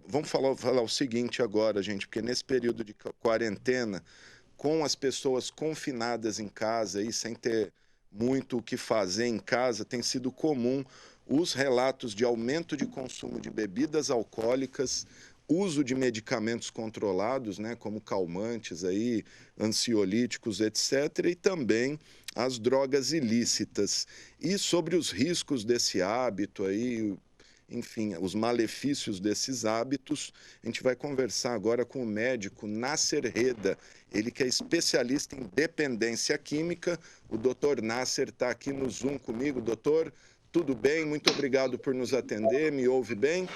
vamos falar o seguinte agora, gente, porque nesse período de quarentena, com as pessoas confinadas em casa e sem ter muito o que fazer em casa, tem sido comum os relatos de aumento de consumo de bebidas alcoólicas, uso de medicamentos controlados, né, como calmantes aí, ansiolíticos, etc., e também as drogas ilícitas. E sobre os riscos desse hábito aí, enfim, os malefícios desses hábitos, a gente vai conversar agora com o médico Nasser Reda, ele que é especialista em dependência química. O doutor Nasser está aqui no Zoom comigo. Doutor, tudo bem? Muito obrigado por nos atender. Me ouve bem?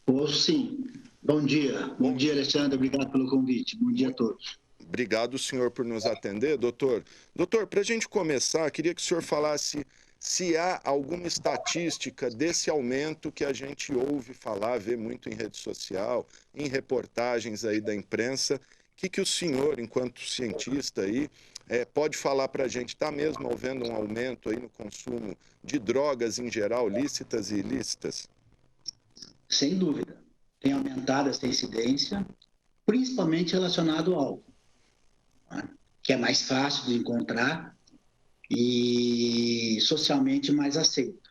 Ouço sim. Bom dia. Bom Bom dia, dia. Alexandre. Obrigado pelo convite. Bom dia a todos. Obrigado, senhor, por nos atender, doutor. Doutor, para a gente começar, queria que o senhor falasse se há alguma estatística desse aumento que a gente ouve falar, vê muito em rede social, em reportagens aí da imprensa. O que o senhor, enquanto cientista aí, pode falar para a gente? Está mesmo havendo um aumento aí no consumo de drogas em geral, lícitas e ilícitas? Sem dúvida. Tem aumentado essa incidência, principalmente relacionado ao álcool, né? Que é mais fácil de encontrar e socialmente mais aceito.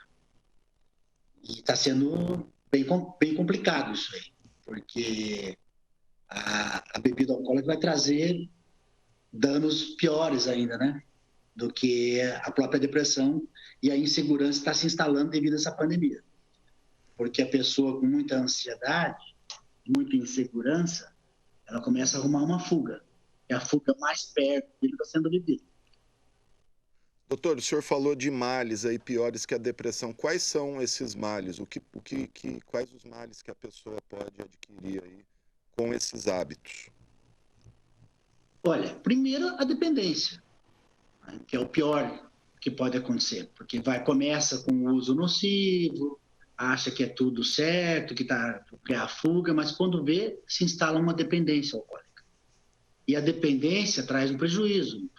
E está sendo bem complicado isso aí, porque a bebida alcoólica vai trazer danos piores ainda, né? Do que a própria depressão, e a insegurança está se instalando devido a essa pandemia. Porque a pessoa com muita ansiedade, muita insegurança, ela começa a arrumar uma fuga. E a fuga mais perto dele está sendo bebida. Doutor, o senhor falou de males aí piores que a depressão. Quais são esses males? Quais os males que a pessoa pode adquirir aí com esses hábitos? Olha, primeiro a dependência, né, que é o pior que pode acontecer, porque começa com o uso nocivo, acha que é tudo certo, que está a fuga, mas quando vê, se instala uma dependência alcoólica. E a dependência traz um prejuízo,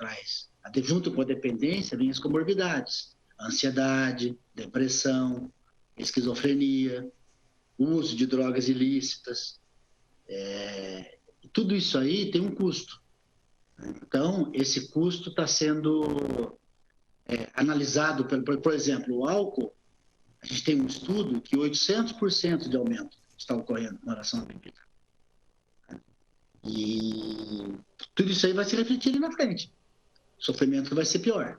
junto com a dependência vem as comorbidades, ansiedade, depressão, esquizofrenia, uso de drogas ilícitas. Tudo isso aí tem um custo. Então, esse custo está sendo analisado, por exemplo, o álcool, a gente tem um estudo que 800% de aumento está ocorrendo em relação à bebida. E tudo isso aí vai se refletir ali na frente. O sofrimento vai ser pior.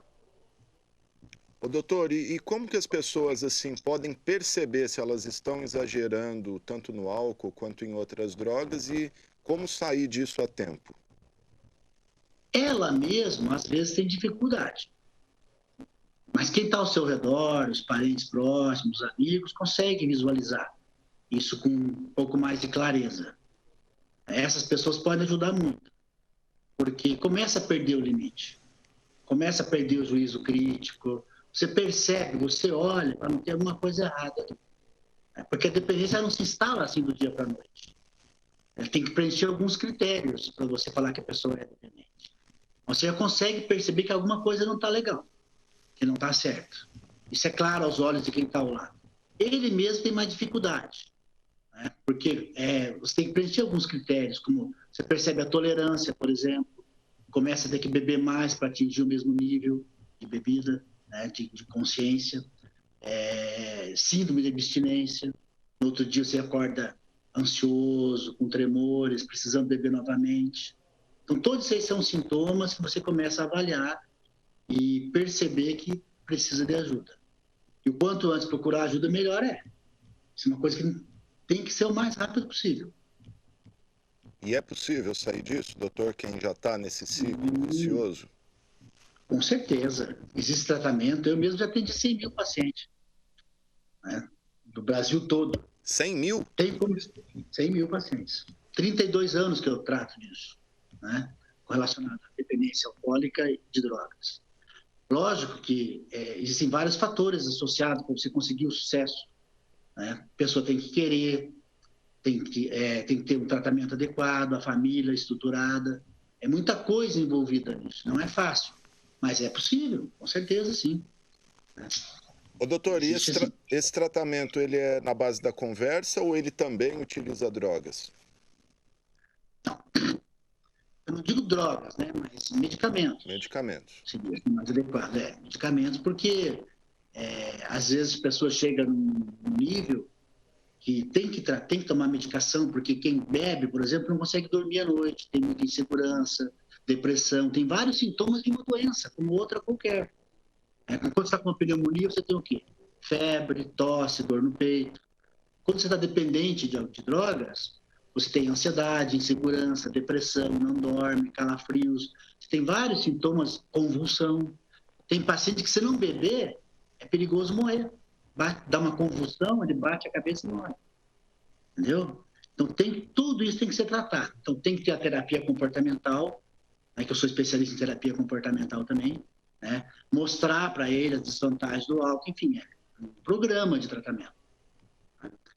Ô, doutor, e como que as pessoas assim podem perceber se elas estão exagerando tanto no álcool quanto em outras drogas e como sair disso a tempo? Ela mesma, às vezes, tem dificuldade. Mas quem está ao seu redor, os parentes próximos, os amigos, consegue visualizar isso com um pouco mais de clareza. Essas pessoas podem ajudar muito, porque começa a perder o limite, começa a perder o juízo crítico, você percebe, você olha para não ter alguma coisa errada. Porque a dependência não se instala assim do dia para a noite. Ela tem que preencher alguns critérios para você falar que a pessoa é dependente. Você já consegue perceber que alguma coisa não está legal, que não está certo. Isso é claro aos olhos de quem está ao lado. Ele mesmo tem mais dificuldade, né? Porque você tem que preencher alguns critérios, como você percebe a tolerância, por exemplo, começa a ter que beber mais para atingir o mesmo nível de bebida, né, de consciência, síndrome de abstinência. No outro dia você acorda ansioso, com tremores, precisando beber novamente. Então, todos esses são sintomas que você começa a avaliar e perceber que precisa de ajuda. E o quanto antes procurar ajuda, melhor é. Isso é uma coisa que tem que ser o mais rápido possível. E é possível sair disso, doutor, quem já está nesse ciclo vicioso? Com certeza. Existe tratamento. Eu mesmo já atendi 100 mil pacientes, né, do Brasil todo. 100 mil? Tem como 100 mil pacientes. 32 anos que eu trato disso, né, relacionado à dependência alcoólica e de drogas. Lógico que existem vários fatores associados para você conseguir o sucesso, né? A pessoa tem que querer, tem que ter um tratamento adequado, a família estruturada. É muita coisa envolvida nisso. Não é fácil, mas é possível, com certeza, sim. Ô, doutor, e Existe assim. esse tratamento, ele é na base da conversa ou ele também utiliza drogas? Não, eu não digo drogas, né? Mas medicamentos. Medicamentos. Seria mais adequado. Medicamentos, porque às vezes as pessoas chegam num nível que tem que tomar medicação, porque quem bebe, por exemplo, não consegue dormir à noite, tem muita insegurança, depressão, tem vários sintomas de uma doença, como outra qualquer. Quando você está com uma pneumonia, você tem o quê? Febre, tosse, dor no peito. Quando você está dependente de drogas, você tem ansiedade, insegurança, depressão, não dorme, calafrios. Você tem vários sintomas, convulsão. Tem paciente que, se não beber, é perigoso morrer. Dá uma convulsão, ele bate a cabeça e morre. Entendeu? Então, tudo isso tem que ser tratado. Então, tem que ter a terapia comportamental, né, que eu sou especialista em terapia comportamental também, né? Mostrar para ele as desvantagens do álcool, enfim, é um programa de tratamento.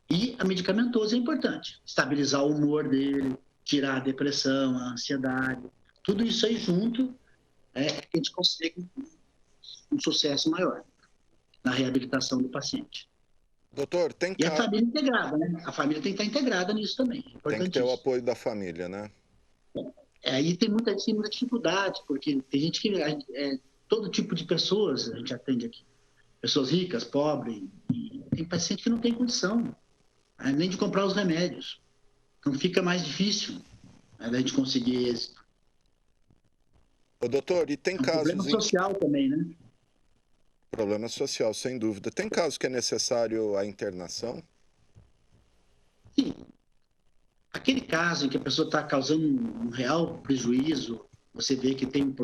E a medicamentosa é importante, estabilizar o humor dele, tirar a depressão, a ansiedade, tudo isso aí junto que a gente consegue um sucesso maior na reabilitação do paciente. Doutor, E a família integrada, né? A família tem que estar integrada nisso também, é tem que ter o importantíssimo. apoio da família, né? Aí tem muita dificuldade, porque tem gente que todo tipo de pessoas a gente atende aqui. Pessoas ricas, pobres, e tem paciente que não tem condição, né, nem de comprar os remédios. Então fica mais difícil, né, da gente conseguir êxito. Ô, doutor, e tem É um problema casos em que... social também, né? Problema social, sem dúvida. Tem casos que é necessário a internação? Sim. Aquele caso em que a pessoa está causando um real prejuízo, você vê que tem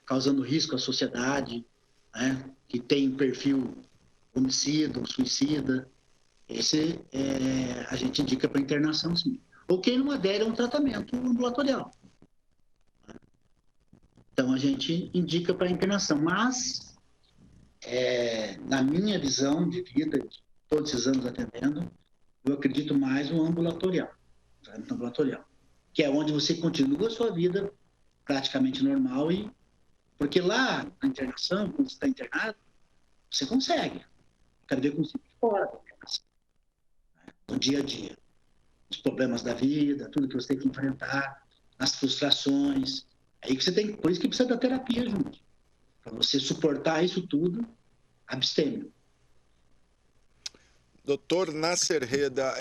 causando risco à sociedade, né? Que tem perfil homicida ou suicida, esse a gente indica para internação, sim. Ou quem não adere a um tratamento ambulatorial. Então, a gente indica para internação. Mas, na minha visão de vida, de todos esses anos atendendo, eu acredito mais no ambulatorial, tratamento ambulatorial, que é onde você continua a sua vida praticamente normal, porque lá, na internação, quando você está internado, você consegue. Quero ver consigo fora da internação, no dia a dia. Os problemas da vida, tudo que você tem que enfrentar, as frustrações. Aí que você tem, por isso que precisa da terapia junto, para você suportar isso tudo, abstêmio. Doutor Nasser Reda,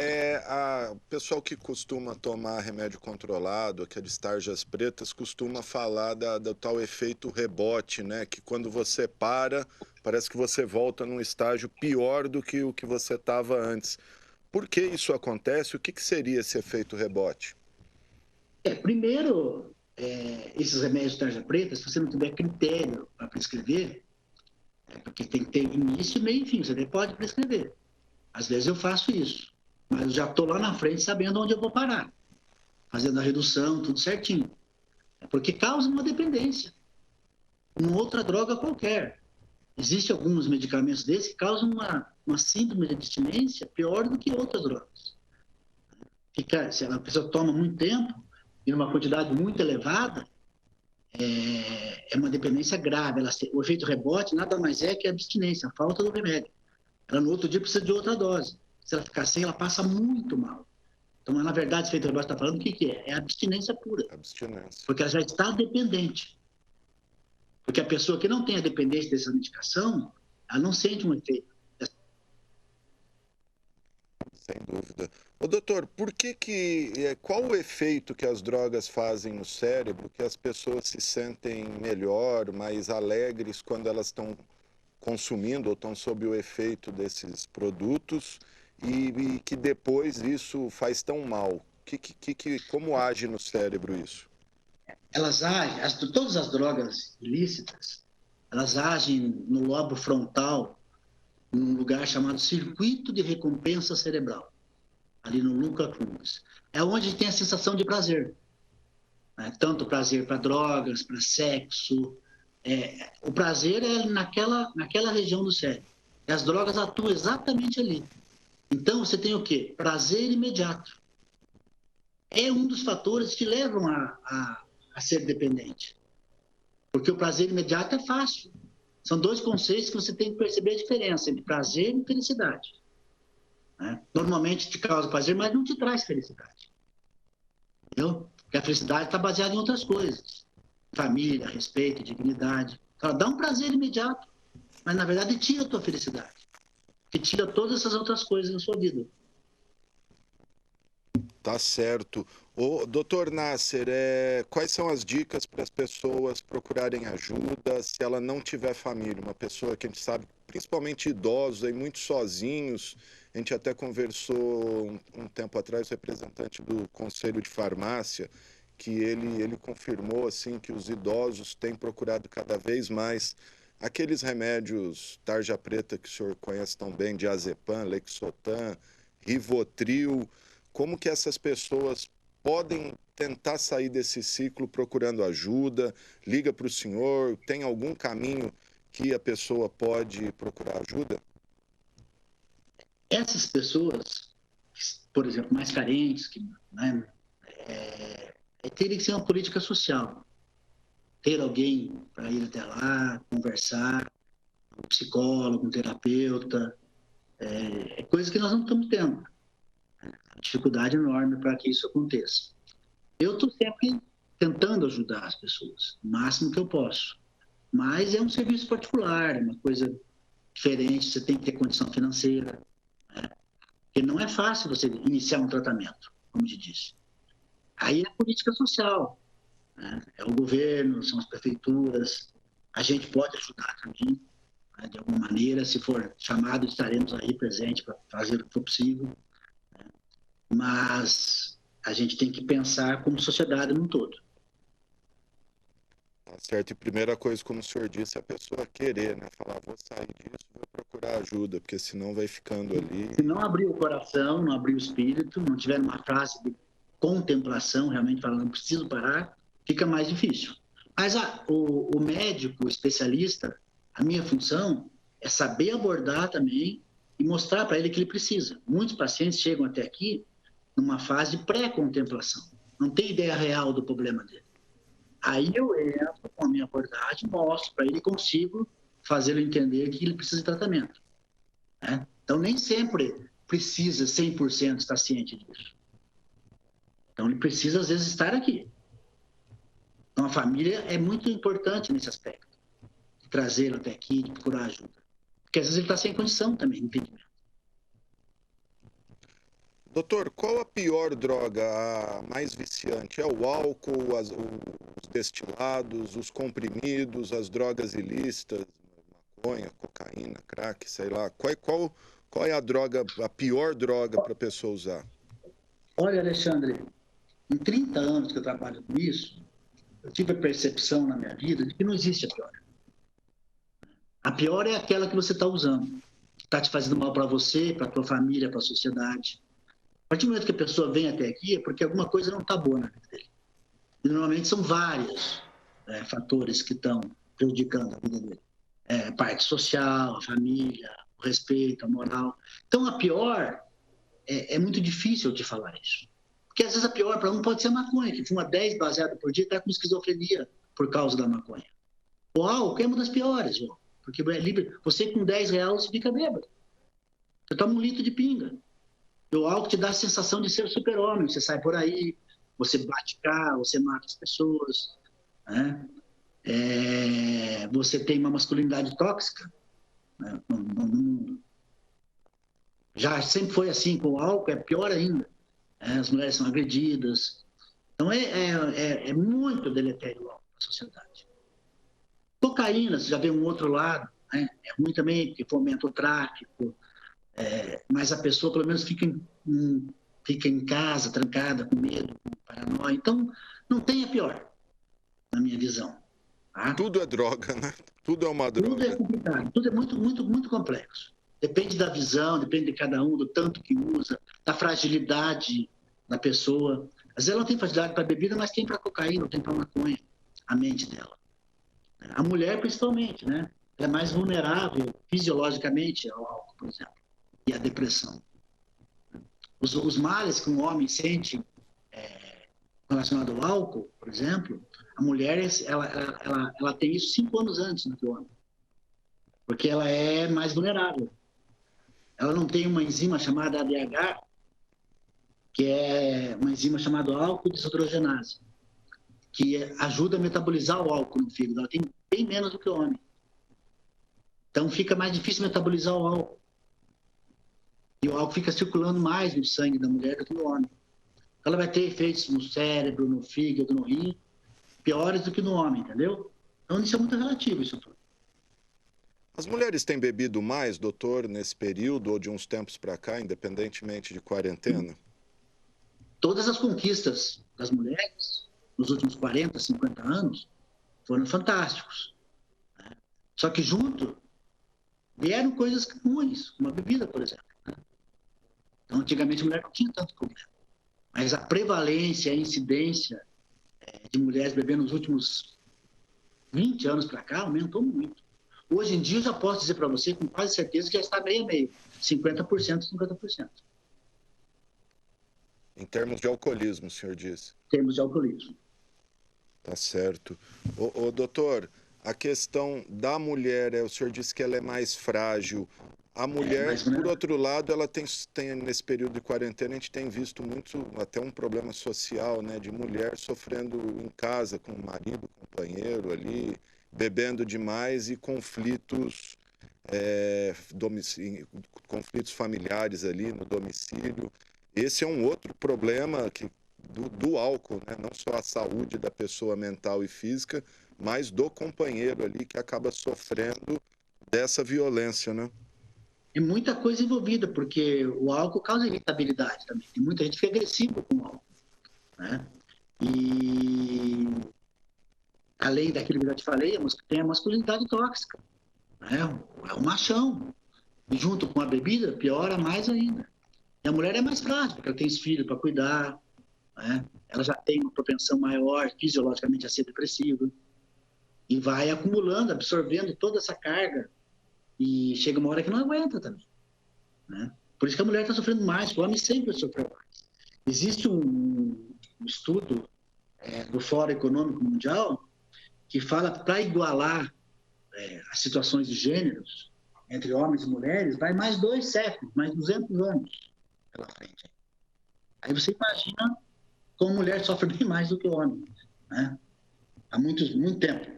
o pessoal que costuma tomar remédio controlado, aqueles tarjas pretas, costuma falar do tal efeito rebote, né? Que quando você para, parece que você volta num estágio pior do que o que você estava antes. Por que isso acontece? O que seria esse efeito rebote? Primeiro, esses remédios de tarja preta, se você não tiver critério para prescrever, porque tem que ter início, meio e fim, você até pode prescrever. Às vezes eu faço isso, mas eu já estou lá na frente sabendo onde eu vou parar, fazendo a redução, tudo certinho. Porque causa uma dependência, uma outra droga qualquer. Existem alguns medicamentos desses que causam uma síndrome de abstinência pior do que outras drogas. Se a pessoa toma muito tempo, em uma quantidade muito elevada, é uma dependência grave. O efeito rebote nada mais é que a abstinência, a falta do remédio. Ela no outro dia precisa de outra dose. Se ela ficar sem, ela passa muito mal. Então, na verdade, esse efeito rebote está falando o que é? É abstinência pura. Abstinência. Porque ela já está dependente. Porque a pessoa que não tem a dependência dessa medicação, ela não sente um efeito. Sem dúvida. Ô, doutor, qual o efeito que as drogas fazem no cérebro que as pessoas se sentem melhor, mais alegres quando elas estão consumindo ou estão sob o efeito desses produtos e que depois isso faz tão mal? Como age no cérebro isso? Elas agem, todas as drogas ilícitas, elas agem no lobo frontal, num lugar chamado circuito de recompensa cerebral, ali no Luca Cruz. É onde tem a sensação de prazer. Né? Tanto prazer para drogas, para sexo. O prazer é naquela região do cérebro. E as drogas atuam exatamente ali. Então, você tem o quê? Prazer imediato. É um dos fatores que levam a ser dependente. Porque o prazer imediato é fácil. São dois conceitos que você tem que perceber a diferença entre prazer e felicidade. Né? Normalmente te causa prazer, mas não te traz felicidade. Entendeu? Porque a felicidade está baseada em outras coisas. Família, respeito, dignidade. Ela dá um prazer imediato, mas na verdade tira a tua felicidade. Que tira todas essas outras coisas na sua vida. Tá certo. Ô, doutor Nasser, quais são as dicas para as pessoas procurarem ajuda se ela não tiver família? Uma pessoa que a gente sabe, principalmente idosos, aí, muito sozinhos. A gente até conversou um tempo atrás, o representante do Conselho de Farmácia, que ele confirmou assim que os idosos têm procurado cada vez mais aqueles remédios tarja preta que o senhor conhece tão bem, diazepam, Lexotan, Rivotril. Como que essas pessoas podem tentar sair desse ciclo procurando ajuda? Liga para o senhor, tem algum caminho que a pessoa pode procurar ajuda? Essas pessoas, por exemplo, mais carentes, que, né, teria que ser uma política social. Ter alguém para ir até lá, conversar, um psicólogo, um terapeuta, coisa que nós não estamos tendo. Dificuldade enorme para que isso aconteça. Eu estou sempre tentando ajudar as pessoas, o máximo que eu posso. Mas é um serviço particular, é uma coisa diferente, você tem que ter condição financeira. Né? Porque não é fácil você iniciar um tratamento, como te disse. Aí é a política social, né? É o governo, são as prefeituras. A gente pode ajudar também, né? De alguma maneira, se for chamado, estaremos aí presentes para fazer o que for possível. Mas a gente tem que pensar como sociedade num todo. Tá certo. E primeira coisa, como o senhor disse, é a pessoa querer, né? Falar, vou sair disso, vou procurar ajuda, porque senão vai ficando ali. Se não abrir o coração, não abrir o espírito, não tiver uma frase de contemplação, realmente falando, não preciso parar, fica mais difícil. Mas o médico, o especialista, a minha função é saber abordar também e mostrar para ele que ele precisa. Muitos pacientes chegam até aqui numa fase de pré-contemplação, não tem ideia real do problema dele. Aí eu entro com a minha abordagem, mostro para ele e consigo fazê-lo entender que ele precisa de tratamento. Né? Então, nem sempre precisa 100% estar ciente disso. Então, ele precisa, às vezes, estar aqui. Então, a família é muito importante nesse aspecto, de trazê-lo até aqui, de procurar ajuda. Porque, às vezes, ele está sem condição também, impedimento. Doutor, qual a pior droga, a mais viciante? É o álcool, os destilados, os comprimidos, as drogas ilícitas, maconha, cocaína, crack, sei lá. Qual é a droga, a pior droga para a pessoa usar? Olha, Alexandre, em 30 anos que eu trabalho com isso, eu tive a percepção na minha vida de que não existe a pior. A pior é aquela que você está usando, que está te fazendo mal para você, para a tua família, para a sociedade. A partir do momento que a pessoa vem até aqui, é porque alguma coisa não está boa na vida dele. E normalmente são vários fatores que estão prejudicando a vida dele. Parte social, a família, o respeito, a moral. Então, a pior, é muito difícil de falar isso. Porque às vezes a pior para um pode ser a maconha, que fuma 10 baseados por dia e está com esquizofrenia por causa da maconha. O álcool é uma das piores, porque é livre. Você com 10 reais você fica bêbado. Você toma um litro de pinga. E o álcool te dá a sensação de ser super-homem. Você sai por aí, você bate carro, você mata as pessoas. Né? Você tem uma masculinidade tóxica, né, no mundo. Já sempre foi assim com o álcool, é pior ainda. As mulheres são agredidas. Então, é muito deletério o álcool para a sociedade. Cocaína, você já vê um outro lado, né? É ruim também, porque fomenta o tráfico, mas a pessoa, pelo menos, fica em casa, trancada, com medo, com paranoia. Então, não tem a pior, na minha visão. Tá? Tudo é droga, né? Tudo é uma droga. Tudo é complicado, tudo é muito, muito, muito complexo. Depende da visão, depende de cada um, do tanto que usa, da fragilidade da pessoa. Às vezes ela não tem fragilidade para bebida, mas tem para cocaína, tem para maconha, a mente dela. A mulher, principalmente, né? É mais vulnerável fisiologicamente ao álcool, por exemplo, e à depressão. Os males que um homem sente relacionado ao álcool, por exemplo, a mulher ela tem isso 5 anos antes do que o homem. porque ela é mais vulnerável. Ela não tem uma enzima chamada ADH, que é uma enzima chamada álcool desidrogenase, que ajuda a metabolizar o álcool no fígado. Ela tem bem menos do que o homem. Então fica mais difícil metabolizar o álcool. E o álcool fica circulando mais no sangue da mulher do que no homem. Então, ela vai ter efeitos no cérebro, no fígado, no rim, piores do que no homem, entendeu? Então isso é muito relativo, isso tudo. As mulheres têm bebido mais, doutor, nesse período ou de uns tempos para cá, independentemente de quarentena? Todas as conquistas das mulheres nos últimos 40, 50 anos foram fantásticos. Só que junto vieram coisas ruins, como a bebida, por exemplo. Então, antigamente a mulher não tinha tanto problema. Mas a prevalência, a incidência de mulheres bebendo nos últimos 20 anos para cá aumentou muito. Hoje em dia, eu já posso dizer para você com quase certeza que já está meio a meio, 50%, 50%. Em termos de alcoolismo, o senhor disse. Em termos de alcoolismo. Tá certo. Doutor, a questão da mulher, o senhor disse que ela é mais frágil. A mulher, por outro lado, ela tem nesse período de quarentena, a gente tem visto muito, até um problema social, né, de mulher sofrendo em casa com o marido, companheiro ali, bebendo demais e conflitos, conflitos familiares ali no domicílio. Esse é um outro problema do álcool, né? Não só a saúde da pessoa mental e física, mas do companheiro ali que acaba sofrendo dessa violência, né? Tem muita coisa envolvida, porque o álcool causa irritabilidade também. Tem muita gente que fica agressiva com o álcool, né? E além daquilo que eu já te falei, tem a masculinidade tóxica, né? É o machão. E junto com a bebida, piora mais ainda. E a mulher é mais frágil, porque ela tem os filhos para cuidar, né? Ela já tem uma propensão maior fisiologicamente a ser depressiva e vai acumulando, absorvendo toda essa carga e chega uma hora que não aguenta também, né? Por isso que a mulher está sofrendo mais, o homem sempre sofreu mais. Existe um estudo do Fórum Econômico Mundial que fala para igualar as situações de gêneros entre homens e mulheres, vai mais 2 séculos, mais 200 anos pela frente. Aí você imagina como a mulher sofre bem mais do que o homem, né? Há muito tempo.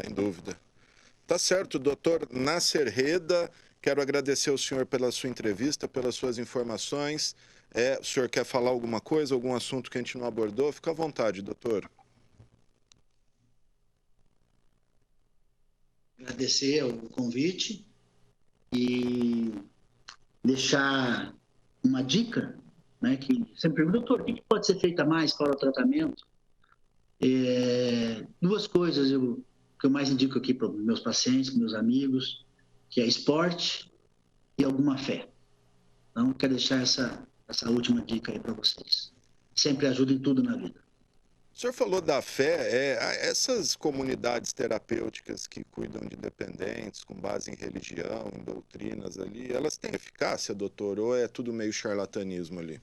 Sem dúvida. Tá certo, doutor Nasser Reda. Quero agradecer ao senhor pela sua entrevista, pelas suas informações. O senhor quer falar alguma coisa, algum assunto que a gente não abordou? Fica à vontade, doutor. Agradecer o convite e deixar uma dica, né, que sempre pergunto, doutor, o que pode ser feito a mais para o tratamento? Duas coisas que eu mais indico aqui para os meus pacientes, para meus amigos, que é esporte e alguma fé. Então, quero deixar essa última dica aí para vocês. Sempre ajuda em tudo na vida. O senhor falou da fé, essas comunidades terapêuticas que cuidam de dependentes com base em religião, em doutrinas ali, elas têm eficácia, doutor, ou é tudo meio charlatanismo ali?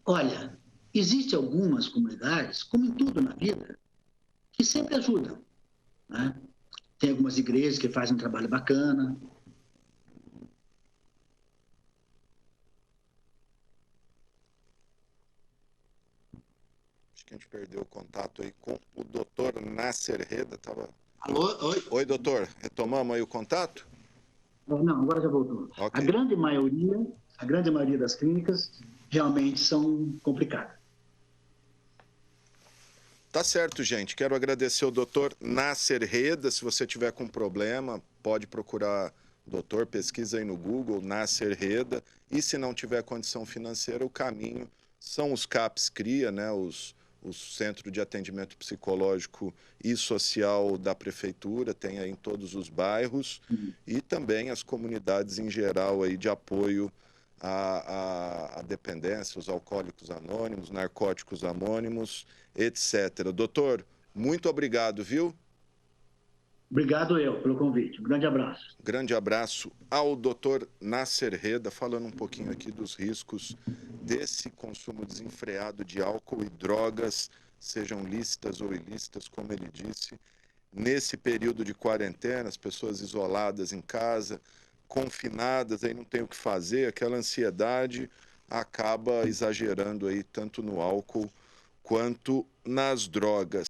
Olha, existem algumas comunidades, como em tudo na vida, que sempre ajudam, né? Tem algumas igrejas que fazem um trabalho bacana. Acho que a gente perdeu o contato aí com o doutor Nasser Reda. Alô? Oi? Oi, doutor. Retomamos aí o contato? Não, agora já voltou. Okay. A grande maioria das clínicas realmente são complicadas. Tá certo, gente. Quero agradecer ao doutor Nasser Reda. Se você tiver com problema, pode procurar doutor, pesquisa aí no Google, Nasser Reda. E se não tiver condição financeira, o caminho são os CAPS CRIA, né? O Centro de Atendimento Psicológico e Social da Prefeitura, tem aí em todos os bairros, e também as comunidades em geral aí de apoio à dependência, os alcoólicos anônimos, narcóticos anônimos, etc. Doutor, muito obrigado, viu? Obrigado eu pelo convite. Um grande abraço. Grande abraço ao doutor Nasser Reda, falando um pouquinho aqui dos riscos desse consumo desenfreado de álcool e drogas, sejam lícitas ou ilícitas, como ele disse. nesse período de quarentena, as pessoas isoladas em casa, confinadas, aí não tem o que fazer, aquela ansiedade acaba exagerando aí tanto no álcool quanto nas drogas.